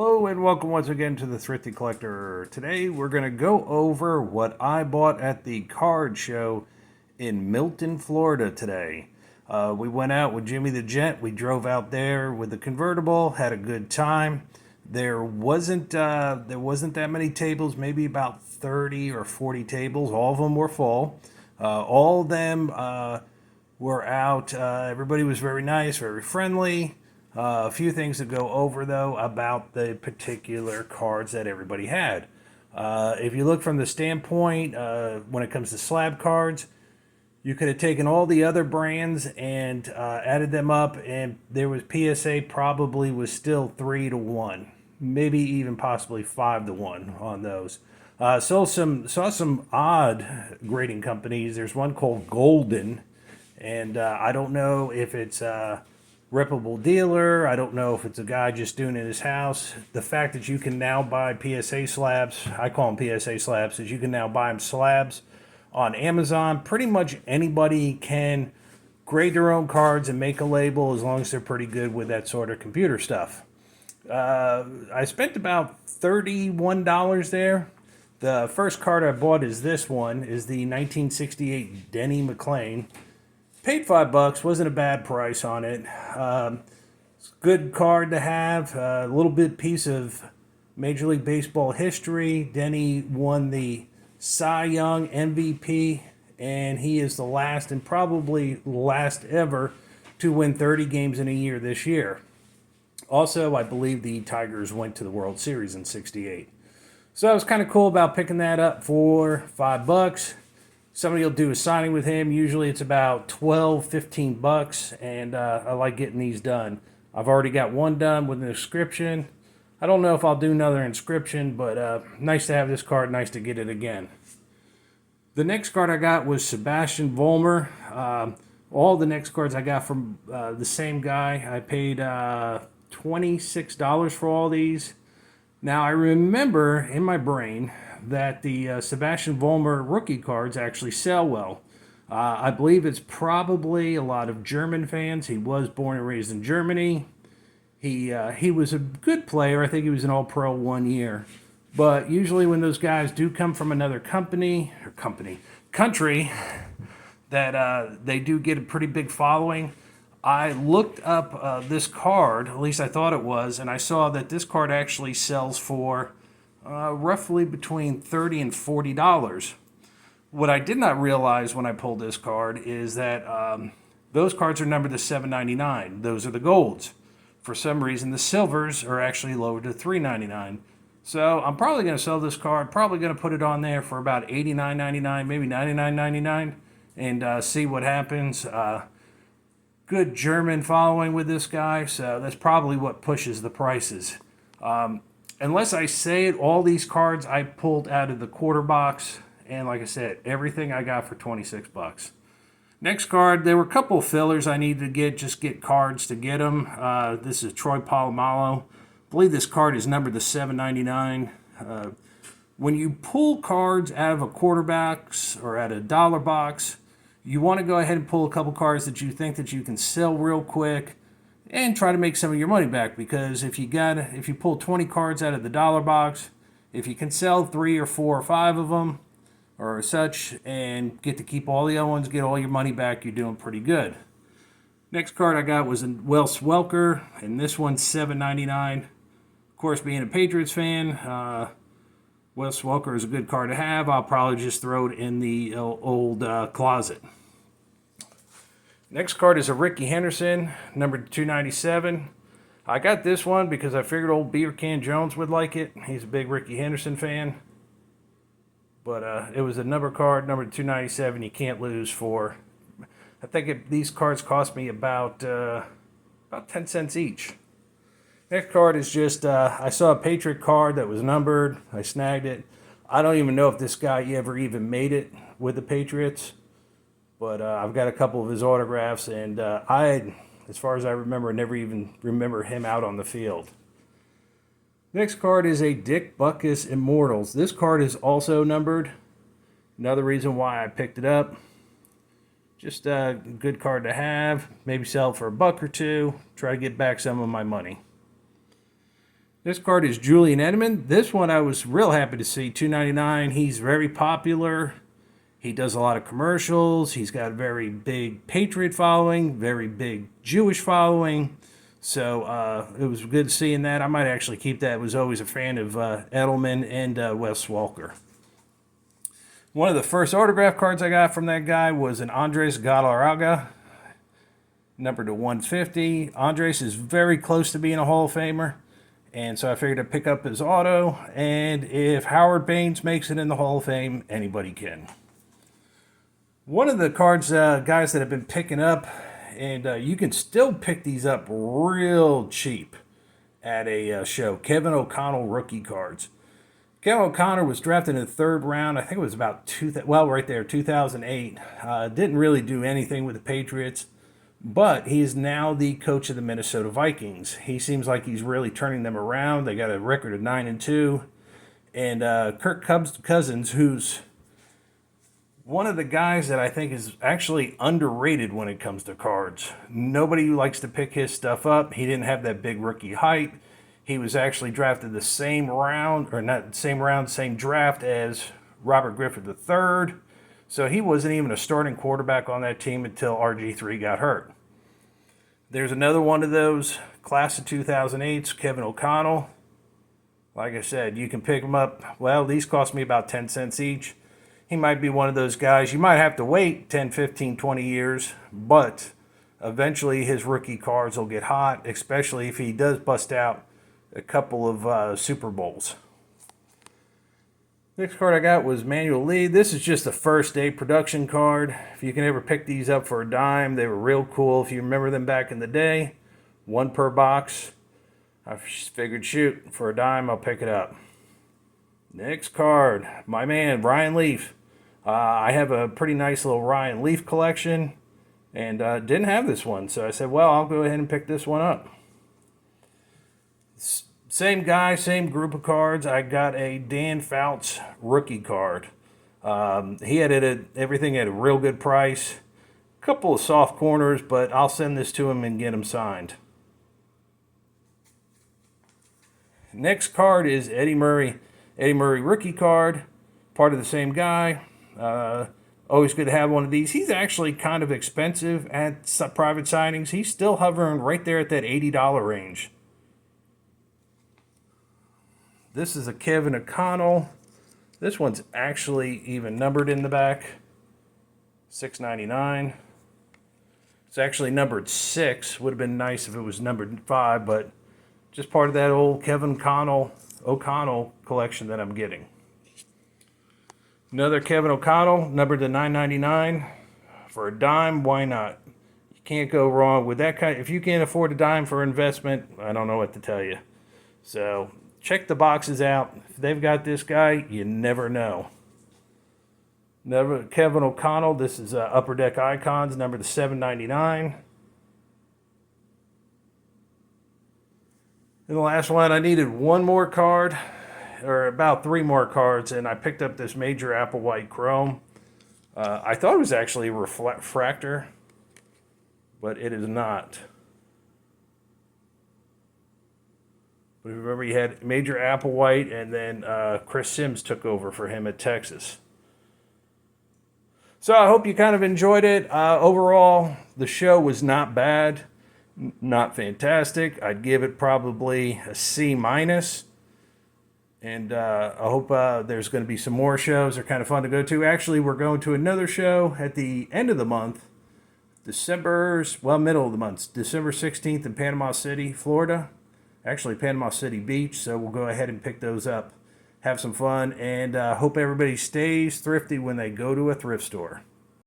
Hello and welcome once again to the Thrifty Collector. Today we're going to go over what I bought at the card show in Milton, Florida today. We went out with Jimmy the Gent. We drove out there with the convertible, had a good time. There wasn't that many tables, maybe about 30 or 40 tables. All of them were full. All of them were out. Everybody was very nice, very friendly. A few things to go over, though, about the particular cards that everybody had. If you look from the standpoint, when it comes to slab cards, you could have taken all the other brands and added them up, and there was PSA probably was still 3-1, maybe even possibly 5-1 on those. Saw some odd grading companies. There's one called Golden, and I don't know if it's reputable dealer. I don't know if it's a guy just doing it in his house. The fact that you can now buy PSA slabs, I call them PSA slabs, is you can now buy them slabs on Amazon. Pretty much anybody can grade their own cards and make a label as long as they're pretty good with that sort of computer stuff. I spent about $31 there. The first card I bought is this one, is the 1968 Denny McLean. Paid $5, wasn't a bad price on it. Good card to have. A little bit piece of Major League Baseball history. Denny won the Cy Young MVP, and he is the last and probably last ever to win 30 games in a year this year. Also, I believe the Tigers went to the World Series in '68. So that was kind of cool about picking that up for $5. Somebody will do a signing with him. Usually it's about $12-15, and I like getting these done. I've already got one done with an inscription. I don't know if I'll do another inscription, but nice to have this card, nice to get it again. The next card I got was Sebastian Vollmer. All the next cards I got from the same guy. I paid $26 for all these. Now I remember in my brain that the Sebastian Vollmer rookie cards actually sell well. I believe it's probably a lot of German fans. He was born and raised in Germany. He was a good player. I think he was an All-Pro 1 year. But usually when those guys do come from another country, that they do get a pretty big following. I looked up this card, at least I thought it was, and I saw that this card actually sells for roughly between $30 and $40. What I did not realize when I pulled this card is that those cards are numbered to $7.99. Those are the golds. For some reason, the silvers are actually lowered to $3.99. So I'm probably going to sell this card, probably going to put it on there for about $89.99, maybe $99.99, and see what happens. Good German following with this guy, so that's probably what pushes the prices. Unless I say it, all these cards I pulled out of the quarter box, and like I said, everything I got for $26. Next card, there were a couple of fillers I needed to get cards to get them. This is Troy Polamalu. I believe this card is numbered to $7.99. When you pull cards out of a quarter box or out of a dollar box, you want to go ahead and pull a couple cards that you think that you can sell real quick and try to make some of your money back, because if you pull 20 cards out of the dollar box, if you can sell 3 or 4 or 5 of them or such and get to keep all the other ones, get all your money back, you're doing pretty good. Next card I got was a Wes Welker, and this one's $7.99. Of course, being a Patriots fan, Wes Welker is a good card to have. I'll probably just throw it in the old closet. Next card is a Ricky Henderson, number 297. I got this one because I figured old Beaver Can Jones would like it. He's a big Ricky Henderson fan. But it was a number card, number 297. You can't lose for. I think these cards cost me about 10 cents each. Next card is just, I saw a Patriot card that was numbered. I snagged it. I don't even know if this guy ever even made it with the Patriots. But I've got a couple of his autographs, and as far as I remember, never even remember him out on the field. Next card is a Dick Butkus Immortals. This card is also numbered. Another reason why I picked it up. Just a good card to have. Maybe sell it for $1 or $2. Try to get back some of my money. This card is Julian Edelman. This one I was real happy to see, $2.99. He's very popular. He does a lot of commercials. He's got a very big Patriot following, very big Jewish following. So it was good seeing that. I might actually keep that. I was always a fan of Edelman and Wes Walker. One of the first autograph cards I got from that guy was an Andres Galarraga, numbered to 150. Andres is very close to being a Hall of Famer, and so I figured I'd pick up his auto. And if Howard Baines makes it in the Hall of Fame, anybody can. One of the cards, guys, that have been picking up, and you can still pick these up real cheap at a show, Kevin O'Connell rookie cards. Kevin O'Connor was drafted in the third round. I think it was about 2008. Didn't really do anything with the Patriots, but he is now the coach of the Minnesota Vikings. He seems like he's really turning them around. They got a record of 9-2, and Kirk Cousins, who's one of the guys that I think is actually underrated when it comes to cards. Nobody likes to pick his stuff up. He didn't have that big rookie height. He was actually drafted the same round, or not same round, same draft as Robert Griffin III. So he wasn't even a starting quarterback on that team until RG3 got hurt. There's another one of those, class of 2008's, Kevin O'Connell. Like I said, you can pick them up. Well, these cost me about 10 cents each. He might be one of those guys. You might have to wait 10, 15, 20 years, but eventually his rookie cards will get hot, especially if he does bust out a couple of Super Bowls. Next card I got was Manuel Lee. This is just a first day production card. If you can ever pick these up for a dime, they were real cool. If you remember them back in the day, one per box. I figured, shoot, for a dime, I'll pick it up. Next card, my man, Ryan Leaf. I have a pretty nice little Ryan Leaf collection, and didn't have this one. So I said, well, I'll go ahead and pick this one up. Same guy, same group of cards. I got a Dan Fouts rookie card. He had everything at a real good price. A couple of soft corners, but I'll send this to him and get him signed. Next card is Eddie Murray. Eddie Murray rookie card, part of the same guy. Always good to have one of these. He's actually kind of expensive at private signings. He's still hovering right there at that $80 range. This is a Kevin O'Connell. This one's actually even numbered in the back. $6.99. It's actually numbered 6. Would have been nice if it was numbered 5, but just part of that old Kevin O'Connell collection that I'm getting. Another Kevin O'Connell, numbered to $9.99. For a dime, why not? You can't go wrong with that kind. If you can't afford a dime for investment, I don't know what to tell you. So check the boxes out. If they've got this guy, you never know. Kevin O'Connell, this is Upper Deck Icons, numbered to $7.99. And the last one, I needed one more card, or about 3 more cards, and I picked up this Major Applewhite Chrome. I thought it was actually a refractor, but it is not. But remember, you had Major Applewhite, and then Chris Sims took over for him at Texas. So I hope you kind of enjoyed it. Overall, the show was not bad, not fantastic. I'd give it probably a C-. And I hope there's going to be some more shows. They're kind of fun to go to. Actually, we're going to another show at the end of the month, middle of the month, December 16th in Panama City, Florida. Actually, Panama City Beach. So we'll go ahead and pick those up. Have some fun, and hope everybody stays thrifty when they go to a thrift store.